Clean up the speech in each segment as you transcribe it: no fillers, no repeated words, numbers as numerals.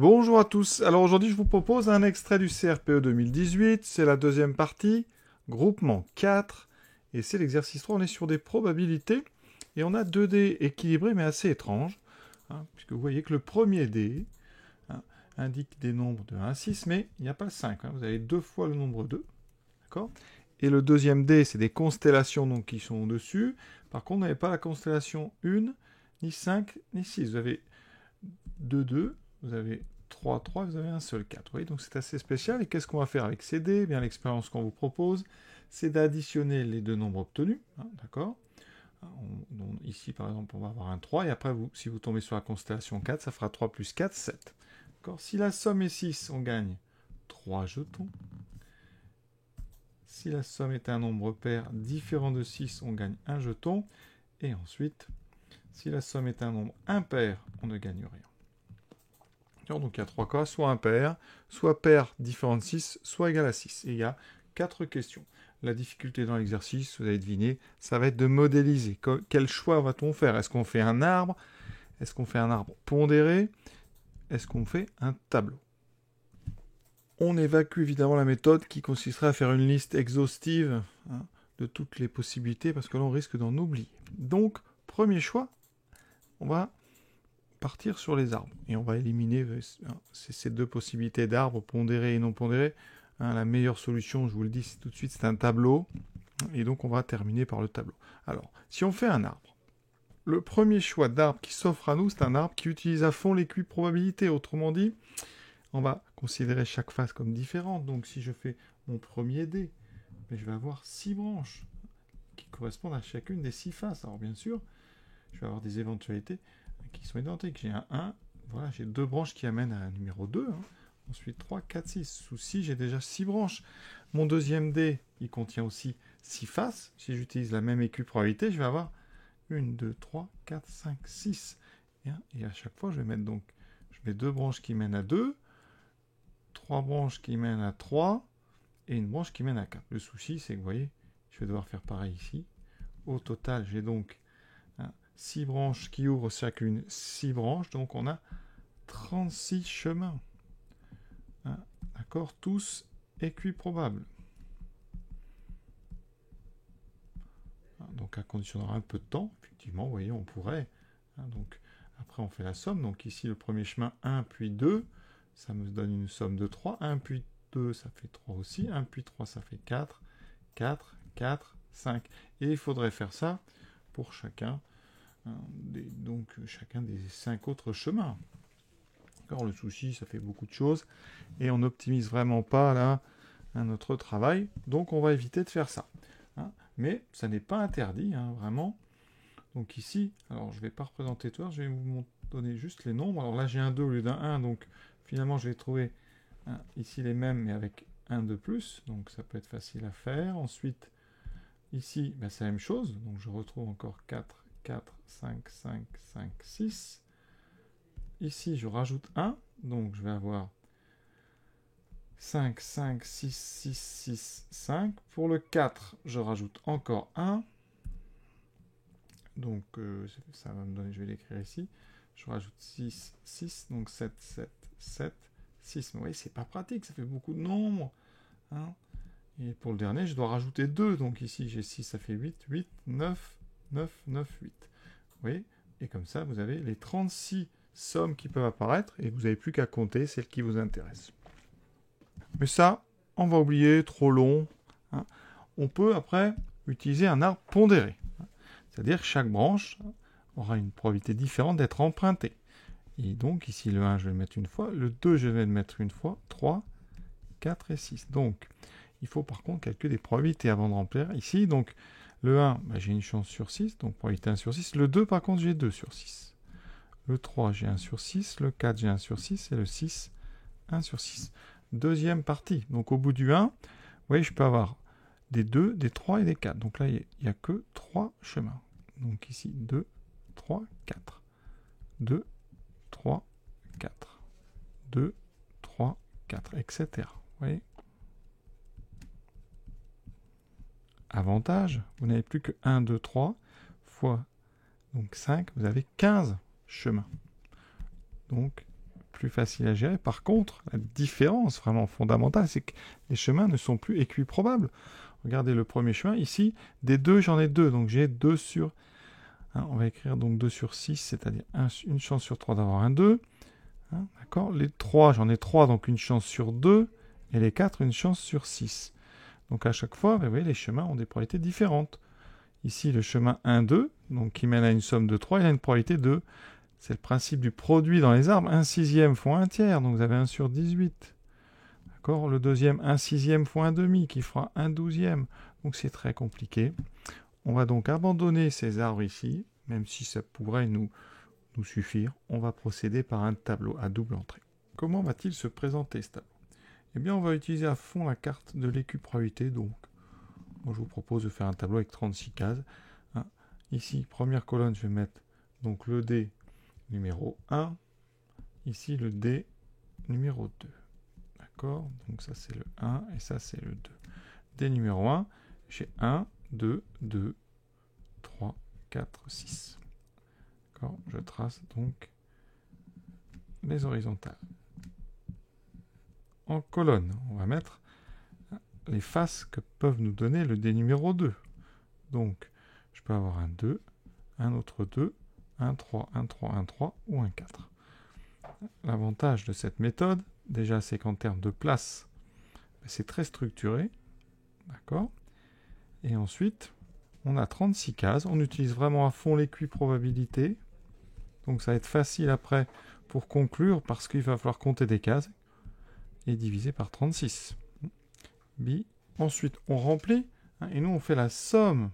Bonjour à tous. Alors aujourd'hui, je vous propose un extrait du CRPE 2018. C'est la deuxième partie, groupement 4. Et c'est l'exercice 3. On est sur des probabilités. Et on a 2 dés équilibrés, mais assez étranges. Puisque vous voyez que le premier dé indique des nombres de 1 à 6, mais il n'y a pas le 5. Vous avez 2 fois le nombre 2. D'accord ? Et le deuxième dé, c'est des constellations donc, qui sont au-dessus. Par contre, vous n'avez pas la constellation 1, ni 5, ni 6. Vous avez 2, 2. Vous avez 3, 3, vous avez un seul 4. Vous voyez, donc c'est assez spécial. Et qu'est-ce qu'on va faire avec ces dés ? Eh bien, l'expérience qu'on vous propose, c'est d'additionner les deux nombres obtenus. D'accord ? Ici, par exemple, on va avoir un 3. Et après, si vous tombez sur la constellation 4, ça fera 3 plus 4, 7. D'accord ? Si la somme est 6, on gagne 3 jetons. Si la somme est un nombre pair différent de 6, on gagne un jeton. Et ensuite, si la somme est un nombre impair, on ne gagne rien. Donc il y a 3 cas, soit impair, soit pair différent de 6, soit égal à 6. Et il y a 4 questions. La difficulté dans l'exercice, vous avez deviné, ça va être de modéliser. Quel choix va-t-on faire ? Est-ce qu'on fait un arbre ? Est-ce qu'on fait un arbre pondéré ? Est-ce qu'on fait un tableau ? On évacue évidemment la méthode qui consisterait à faire une liste exhaustive de toutes les possibilités, parce que là on risque d'en oublier. Donc, premier choix, on va partir sur les arbres. Et on va éliminer ces deux possibilités d'arbres, pondérés et non pondérés. La meilleure solution, je vous le dis tout de suite, c'est un tableau. Et donc on va terminer par le tableau. Alors, si on fait un arbre, le premier choix d'arbre qui s'offre à nous, c'est un arbre qui utilise à fond l'équi probabilité. Autrement dit, on va considérer chaque face comme différente. Donc si je fais mon premier dé, je vais avoir 6 branches qui correspondent à chacune des 6 faces. Alors bien sûr, je vais avoir des éventualités qui sont identiques. J'ai un 1, voilà, j'ai 2 branches qui amènent à un numéro 2. Ensuite 3, 4, 6. Sous 6, j'ai déjà 6 branches. Mon deuxième dé, il contient aussi 6 faces. Si j'utilise la même écu probabilité, je vais avoir 1, 2, 3, 4, 5, 6. Et à chaque fois, je mets 2 branches qui mènent à 2, 3 branches qui mènent à 3, et une branche qui mène à 4. Le souci, c'est que vous voyez, je vais devoir faire pareil ici. Au total, j'ai donc 6 branches qui ouvrent chacune 6 branches, donc on a 36 chemins. D'accord ? Tous équiprobables. Donc à condition d'avoir un peu de temps, effectivement, vous voyez, on pourrait. Donc après, on fait la somme. Donc ici, le premier chemin, 1 puis 2, ça me donne une somme de 3. 1 puis 2, ça fait 3 aussi. 1 puis 3, ça fait 4. 4, 4, 5. Et il faudrait faire ça pour chacun chacun des 5 autres chemins. Alors, le souci, ça fait beaucoup de choses et on n'optimise vraiment pas là notre travail, donc on va éviter de faire ça. Mais ça n'est pas interdit, vraiment. Donc ici, alors je ne vais pas représenter tout, je vais vous donner juste les nombres. Alors là, j'ai un 2 au lieu d'un 1, donc finalement, je vais trouver ici les mêmes, mais avec un de plus, donc ça peut être facile à faire. Ensuite, ici, c'est la même chose, donc je retrouve encore 4, 4, 5, 5, 5, 6. Ici, je rajoute 1, donc je vais avoir 5, 5, 6, 6, 6, 5. Pour le 4, je rajoute encore 1. Donc, ça va me donner, je vais l'écrire ici. Je rajoute 6, 6, donc 7, 7, 7, 6. Mais vous voyez, c'est pas pratique, ça fait beaucoup de nombres. Et pour le dernier, je dois rajouter 2. Donc ici, j'ai 6, ça fait 8, 8, 9, 9, 9, 8. Vous voyez ? Et comme ça, vous avez les 36 sommes qui peuvent apparaître et vous n'avez plus qu'à compter celles qui vous intéressent. Mais ça, on va oublier, trop long. On peut après utiliser un arbre pondéré. C'est-à-dire que chaque branche aura une probabilité différente d'être empruntée. Et donc ici, le 1, je vais le mettre une fois. Le 2, je vais le mettre une fois. 3, 4 et 6. Donc, il faut par contre calculer des probabilités avant de remplir. Ici, donc, le 1, j'ai une chance sur 6, donc probabilité 1 sur 6. Le 2, par contre, j'ai 2 sur 6. Le 3, j'ai 1 sur 6. Le 4, j'ai 1 sur 6. Et le 6, 1 sur 6. Deuxième partie. Donc, au bout du 1, vous voyez, je peux avoir des 2, des 3 et des 4. Donc là, il n'y a que 3 chemins. Donc ici, 2, 3, 4. 2, 3, 4. 2, 3, 4, etc. Vous voyez ? Avantage, vous n'avez plus que 1, 2, 3 fois donc 5, vous avez 15 chemins. Donc plus facile à gérer. Par contre, la différence vraiment fondamentale, c'est que les chemins ne sont plus équiprobables. Regardez le premier chemin, ici, des 2, j'en ai 2, donc j'ai 2 sur... Hein, on va écrire donc 2 sur 6, c'est-à-dire une chance sur 3 d'avoir un 2. Hein, d'accord. Les 3, j'en ai 3, donc une chance sur 2. Et les 4, une chance sur 6. Donc à chaque fois, vous voyez, les chemins ont des probabilités différentes. Ici, le chemin 1, 2, donc qui mène à une somme de 3, il a une probabilité de... C'est le principe du produit dans les arbres. 1 sixième fois 1 tiers, donc vous avez 1 sur 18. D'accord. Le deuxième, 1 sixième fois 1 demi, qui fera 1 douzième. Donc c'est très compliqué. On va donc abandonner ces arbres ici, même si ça pourrait nous suffire. On va procéder par un tableau à double entrée. Comment va-t-il se présenter ce tableau? Eh bien, on va utiliser à fond la carte de l'équiprobabilité. Donc, moi, je vous propose de faire un tableau avec 36 cases. Hein. Ici, première colonne, je vais mettre donc le D numéro 1. Ici, le D numéro 2. D'accord? Donc ça, c'est le 1 et ça, c'est le 2. D numéro 1, j'ai 1, 2, 2, 3, 4, 6. D'accord? Je trace donc les horizontales. En colonne, on va mettre les faces que peuvent nous donner le D numéro 2. Donc, je peux avoir un 2, un autre 2, un 3, un 3, un 3 ou un 4. L'avantage de cette méthode, déjà, c'est qu'en termes de place, c'est très structuré. D'accord? Et ensuite, on a 36 cases. On utilise vraiment à fond l'équiprobabilité. Donc, ça va être facile après pour conclure parce qu'il va falloir compter des cases et diviser par 36. Ensuite, on remplit et nous, on fait la somme.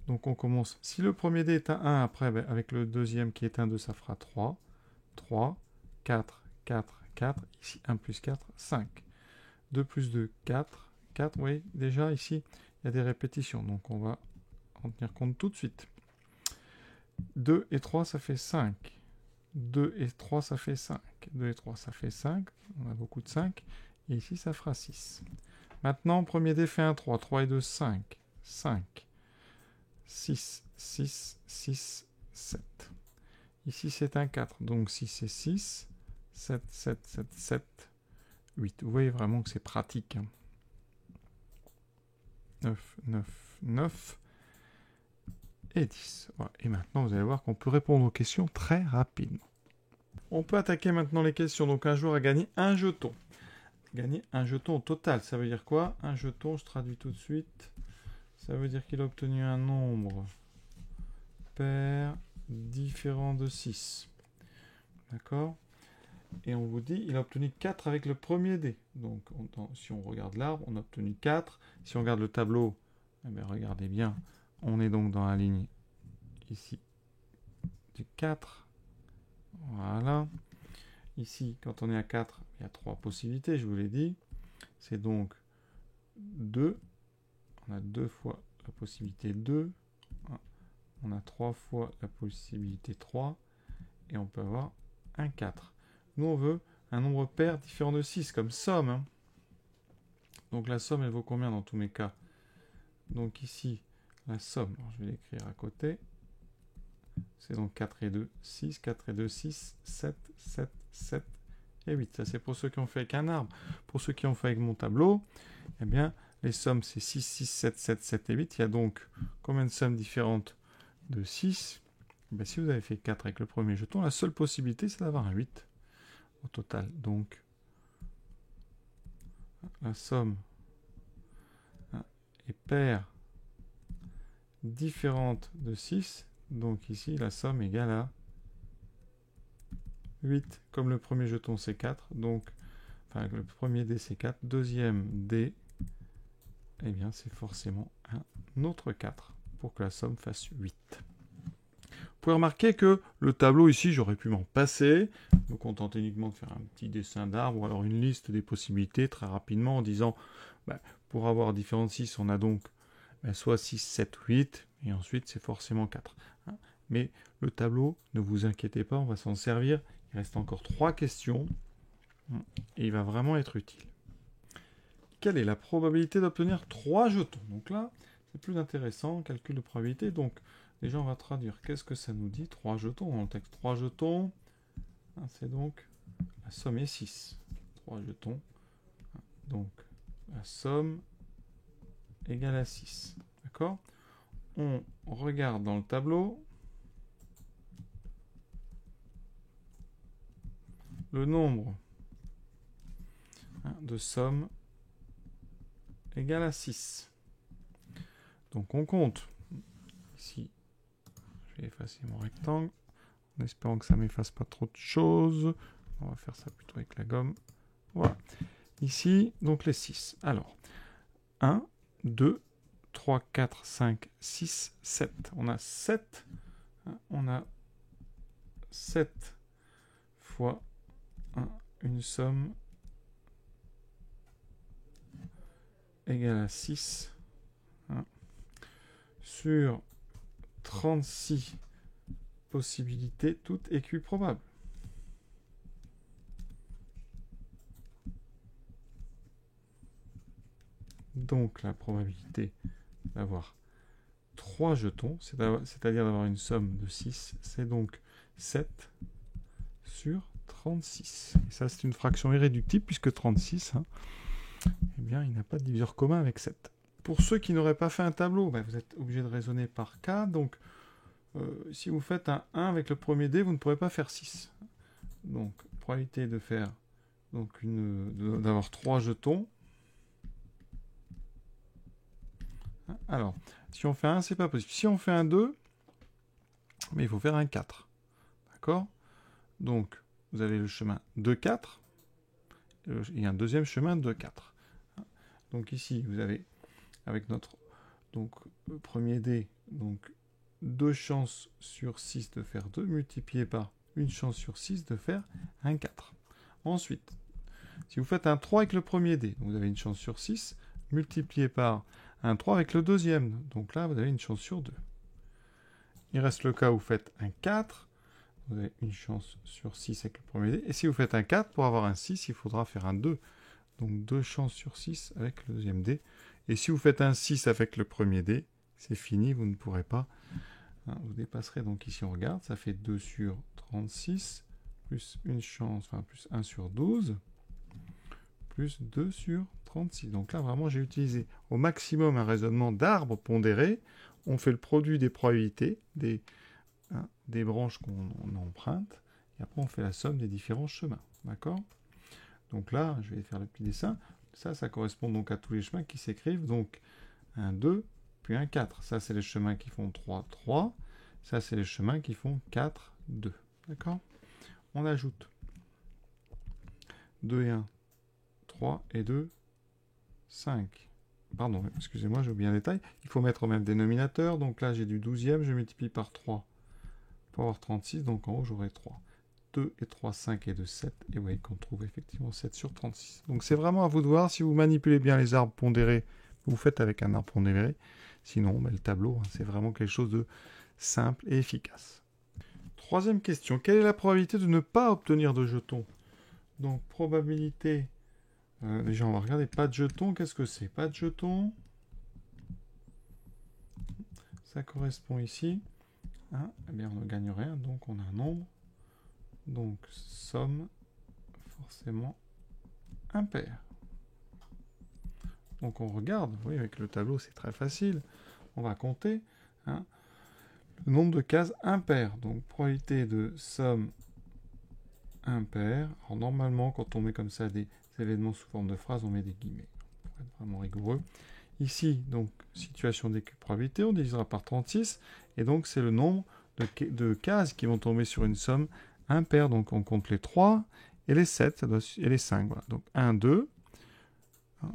Donc, on commence. Si le premier dé est un 1, après, avec le deuxième qui est un 2, ça fera 3. 3, 4, 4, 4. Ici, 1 plus 4, 5. 2 plus 2, 4. 4, oui, déjà, ici, il y a des répétitions. Donc, on va en tenir compte tout de suite. 2 et 3, ça fait 5. 2 et 3, ça fait 5. 2 et 3, ça fait 5. On a beaucoup de 5. Et ici, ça fera 6. Maintenant, premier dé fait un 3. 3 et 2, 5. 5. 6, 6, 6, 7. Ici, c'est un 4. Donc, 6 et 6. 7, 7, 7, 7, 8. Vous voyez vraiment que c'est pratique. 9, 9, 9 et 10. Voilà. Et maintenant, vous allez voir qu'on peut répondre aux questions très rapidement. On peut attaquer maintenant les questions. Donc, un joueur a gagné un jeton. Gagner un jeton au total, ça veut dire quoi? Un jeton, je traduis tout de suite. Ça veut dire qu'il a obtenu un nombre pair différent de 6. D'accord? Et on vous dit, il a obtenu 4 avec le premier dé. Donc, si on regarde l'arbre, on a obtenu 4. Si on regarde le tableau, eh bien, regardez bien, on est donc dans la ligne ici du 4. Voilà. Ici, quand on est à 4, il y a 3 possibilités, je vous l'ai dit. C'est donc 2. On a 2 fois la possibilité 2. On a 3 fois la possibilité 3. Et on peut avoir un 4. Nous, on veut un nombre pair différent de 6, comme somme. Hein. Donc la somme, elle vaut combien dans tous mes cas? Donc ici, la somme, alors, je vais l'écrire à côté. C'est donc 4 et 2, 6, 4 et 2, 6, 7, 7, 7 et 8. Ça, c'est pour ceux qui ont fait avec un arbre. Pour ceux qui ont fait avec mon tableau, eh bien, les sommes, c'est 6, 6, 7, 7, 7 et 8. Il y a donc combien de sommes différentes de 6? Ben, si vous avez fait 4 avec le premier jeton, la seule possibilité, c'est d'avoir un 8 au total. Donc, la somme est paire différente de 6. Donc ici, la somme est égale à 8. Comme le premier jeton, c'est 4. Donc, enfin, le premier dé, c'est 4. Deuxième dé, eh bien, c'est forcément un autre 4 pour que la somme fasse 8. Vous pouvez remarquer que le tableau ici, j'aurais pu m'en passer, me contenter uniquement de faire un petit dessin d'arbre ou alors une liste des possibilités très rapidement en disant, pour avoir différents 6, on a donc soit 6, 7, 8, et ensuite c'est forcément 4. Hein. Mais le tableau, ne vous inquiétez pas, on va s'en servir. Il reste encore 3 questions, et il va vraiment être utile. Quelle est la probabilité d'obtenir 3 jetons? Donc là, c'est plus intéressant, calcul de probabilité. Donc, déjà, on va traduire. Qu'est-ce que ça nous dit? 3 jetons. Dans le texte, 3 jetons. C'est donc la somme est 6. 3 jetons. Donc la somme égale à 6. D'accord? On regarde dans le tableau. Le nombre de sommes égale à 6. Donc on compte. Ici, je vais effacer mon rectangle, en espérant que ça ne m'efface pas trop de choses. On va faire ça plutôt avec la gomme. Voilà. Ici, donc les 6. Alors, 1, 2, 3, 4, 5, 6, 7. On a 7. On a 7 fois une somme égale à 6 sur 36 possibilités, toutes équiprobables. Donc la probabilité d'avoir 3 jetons, c'est-à-dire d'avoir une somme de 6, c'est donc 7 sur 36. Et ça, c'est une fraction irréductible, puisque 36, eh bien, il n'a pas de diviseur commun avec 7. Pour ceux qui n'auraient pas fait un tableau, vous êtes obligé de raisonner par cas. Donc, si vous faites un 1 avec le premier dé, vous ne pourrez pas faire 6. Donc, probabilité de faire d'avoir 3 jetons. Alors, si on fait un 1, c'est pas possible. Si on fait un 2, mais il faut faire un 4. D'accord? Donc, vous avez le chemin 2-4. Il y a un deuxième chemin 2-4. Donc ici, vous avez, avec notre premier dé, donc 2 chances sur 6 de faire 2, multiplié par une chance sur 6 de faire un 4. Ensuite, si vous faites un 3 avec le premier dé, vous avez une chance sur 6, multiplié par un 3 avec le deuxième. Donc là, vous avez une chance sur 2. Il reste le cas où vous faites un 4, vous avez une chance sur 6 avec le premier dé. Et si vous faites un 4, pour avoir un 6, il faudra faire un 2. Donc 2 chances sur 6 avec le deuxième dé. Et si vous faites un 6 avec le premier dé, c'est fini, vous ne pourrez pas. Vous dépasserez, donc ici on regarde, ça fait 2 sur 36, plus une chance, plus 1 sur 12, plus 2 sur 36. Donc là, vraiment, j'ai utilisé au maximum un raisonnement d'arbre pondéré. On fait le produit des probabilités, des branches qu'on emprunte, et après on fait la somme des différents chemins. D'accord? Donc là, je vais faire le petit dessin. Ça correspond donc à tous les chemins qui s'écrivent. Donc, un 2, puis un 4. Ça, c'est les chemins qui font 3, 3. Ça, c'est les chemins qui font 4, 2. D'accord? On ajoute 2 et 1, 3 et 2, 5. Pardon, excusez-moi, j'ai oublié un détail. Il faut mettre au même dénominateur. Donc là, j'ai du 12e, je multiplie par 3 pour avoir 36. Donc en haut, j'aurai 3. 2 et 3, 5 et 2, 7. Et vous voyez qu'on trouve effectivement 7 sur 36. Donc c'est vraiment à vous de voir. Si vous manipulez bien les arbres pondérés, vous faites avec un arbre pondéré. Sinon, le tableau, c'est vraiment quelque chose de simple et efficace. Troisième question. Quelle est la probabilité de ne pas obtenir de jetons? Donc probabilité... déjà, on va regarder. Pas de jetons. Qu'est-ce que c'est? Pas de jetons. Ça correspond ici. Eh bien, on ne gagne rien. Donc on a un nombre. Donc, somme forcément impair. Donc, on regarde. Oui, avec le tableau, c'est très facile. On va compter le nombre de cases impaires. Donc, probabilité de somme impair. Alors, normalement, quand on met comme ça des événements sous forme de phrase, on met des guillemets. Pour être vraiment rigoureux. Ici, donc, situation d'équiprobabilité, on divisera par 36. Et donc, c'est le nombre de cases qui vont tomber sur une somme impair. Donc on compte les 3 et les 7 et les 5. Voilà. Donc 1, 2.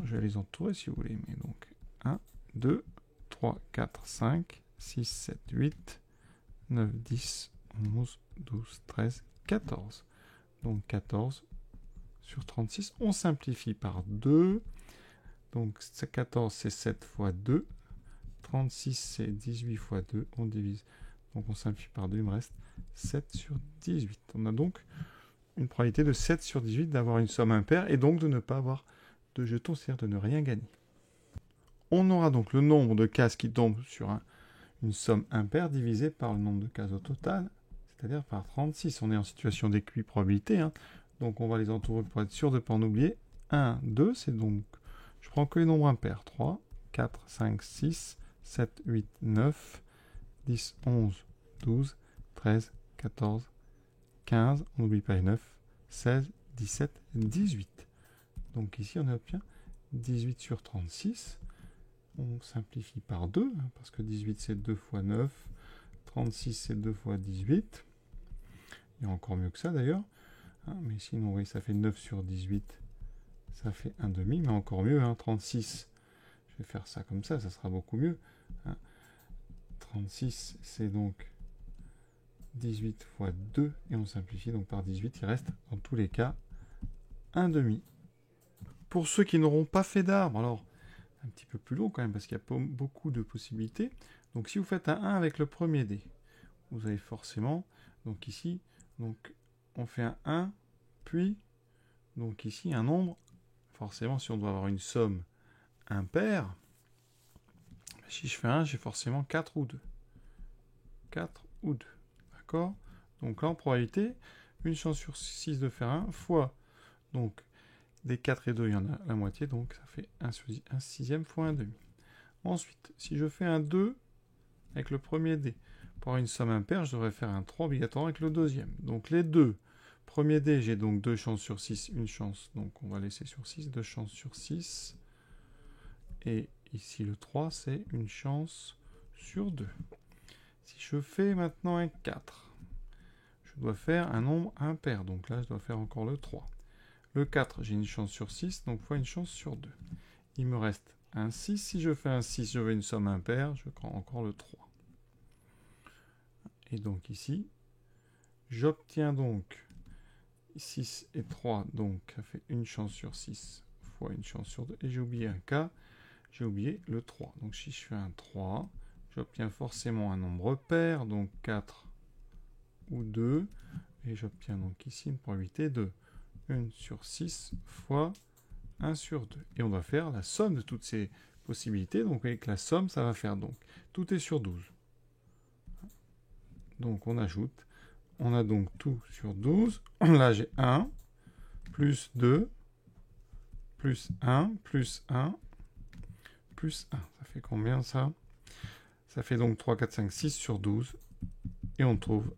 Je vais les entourer si vous voulez. Mais donc 1, 2, 3, 4, 5, 6, 7, 8, 9, 10, 11, 12, 13, 14. Donc 14 sur 36. On simplifie par 2. Donc 14 c'est 7 fois 2. 36 c'est 18 fois 2. On divise. Donc on simplifie par 2. Il me reste 7 sur 18. On a donc une probabilité de 7 sur 18 d'avoir une somme impaire et donc de ne pas avoir de jetons, c'est-à-dire de ne rien gagner. On aura donc le nombre de cases qui tombent sur une somme impaire divisé par le nombre de cases au total, c'est-à-dire par 36. On est en situation d'équiprobabilité, hein. Donc on va les entourer pour être sûr de ne pas en oublier. 1, 2, c'est donc, je prends que les nombres impairs. 3, 4, 5, 6, 7, 8, 9, 10, 11, 12, 13, 14, 15, on n'oublie pas les 9, 16, 17, 18. Donc ici on obtient 18 sur 36. On simplifie par 2, hein, parce que 18 c'est 2 fois 9, 36 c'est 2 fois 18. Il y a encore mieux que ça d'ailleurs. Hein, mais sinon, oui, ça fait 9 sur 18. Ça fait 1 demi, mais encore mieux, hein, 36. Je vais faire ça comme ça sera beaucoup mieux. Hein. 36, c'est donc 18 fois 2, et on simplifie donc par 18. Il reste, dans tous les cas, 1 demi. Pour ceux qui n'auront pas fait d'arbre, alors, un petit peu plus long quand même, parce qu'il y a beaucoup de possibilités. Donc, si vous faites un 1 avec le premier dé, vous avez forcément, donc ici, donc, on fait un 1, puis, donc ici, un nombre. Forcément, si on doit avoir une somme impaire, si je fais 1, j'ai forcément 4 ou 2. 4 ou 2. D'accord? Donc là, en probabilité, une chance sur 6 de faire 1 fois, donc, des 4 et 2, il y en a la moitié, donc ça fait 1 sixième fois 1 demi. Ensuite, si je fais un 2 avec le premier dé, pour avoir une somme impaire, je devrais faire un 3 obligatoirement avec le deuxième. Donc les deux, premier dé, j'ai donc 2 chances sur 6, une chance, donc on va laisser sur 6, 2 chances sur 6. Et ici le 3, c'est une chance sur 2. Si je fais maintenant un 4, je dois faire un nombre impair, donc là je dois faire encore le 3. Le 4, j'ai une chance sur 6, donc fois une chance sur 2. Il me reste un 6. Si je fais un 6, je veux une somme impaire, je prends encore le 3. Et donc ici, j'obtiens donc 6 et 3, donc ça fait une chance sur 6 fois une chance sur 2. Et j'ai oublié un cas, j'ai oublié le 3. Donc si je fais un 3, j'obtiens forcément un nombre pair, donc 4 ou 2. Et j'obtiens donc ici une probabilité de 1 sur 6 fois 1 sur 2. Et on va faire la somme de toutes ces possibilités. Donc avec la somme, ça va faire donc, tout est sur 12. Donc on ajoute, on a donc tout sur 12. Là j'ai 1, plus 2, plus 1, plus 1, plus 1. Ça fait combien ça? Ça fait donc 3, 4, 5, 6 sur 12. Et on trouve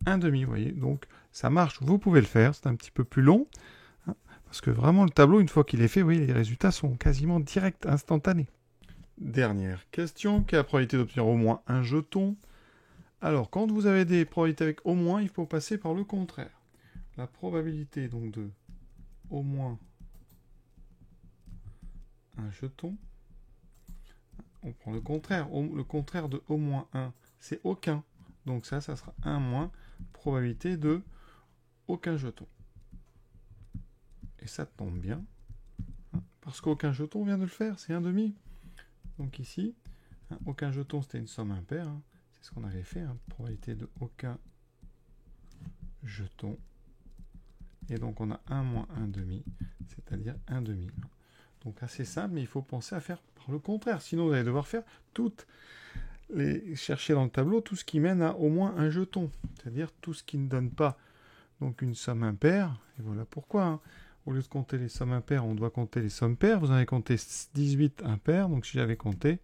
un demi, vous voyez. Donc ça marche, vous pouvez le faire, c'est un petit peu plus long. Hein, parce que vraiment le tableau, une fois qu'il est fait, vous voyez, les résultats sont quasiment directs, instantanés. Dernière question, quelle est la probabilité d'obtenir au moins un jeton? Alors, quand vous avez des probabilités avec au moins, il faut passer par le contraire. La probabilité donc de au moins un jeton, on prend le contraire. Le contraire de au moins 1, c'est aucun. Donc ça sera 1 moins probabilité de aucun jeton. Et ça tombe bien, hein, parce qu'aucun jeton vient de le faire, c'est 1 demi. Donc ici, hein, aucun jeton, c'était une somme impaire. Hein. C'est ce qu'on avait fait, hein, probabilité de aucun jeton. Et donc on a 1 moins 1 demi, c'est-à-dire 1 demi. Donc assez simple, mais il faut penser à faire par le contraire. Sinon, vous allez devoir faire chercher dans le tableau tout ce qui mène à au moins un jeton. C'est-à-dire tout ce qui ne donne pas donc une somme impaire. Et voilà pourquoi. Hein. Au lieu de compter les sommes impaires, on doit compter les sommes paires. Vous en avez compté 18 impaires. Donc si j'avais compté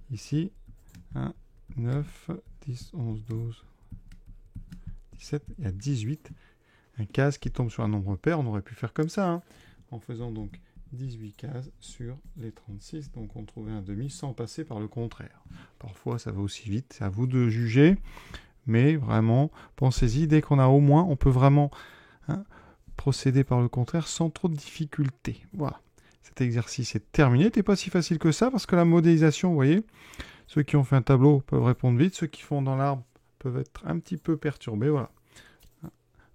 ici 1, 9, 10, 11, 12, 17, il y a 18. Un case qui tombe sur un nombre pair, on aurait pu faire comme ça. Hein, en faisant donc 18 cases sur les 36. Donc on trouvait un demi sans passer par le contraire. Parfois ça va aussi vite, c'est à vous de juger. Mais vraiment, pensez-y, dès qu'on a au moins, on peut vraiment procéder par le contraire sans trop de difficultés. Voilà. Cet exercice est terminé. C'était pas si facile que ça parce que la modélisation, vous voyez, ceux qui ont fait un tableau peuvent répondre vite, ceux qui font dans l'arbre peuvent être un petit peu perturbés. Voilà.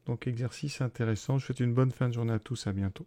Donc exercice intéressant. Je vous souhaite une bonne fin de journée à tous. À bientôt.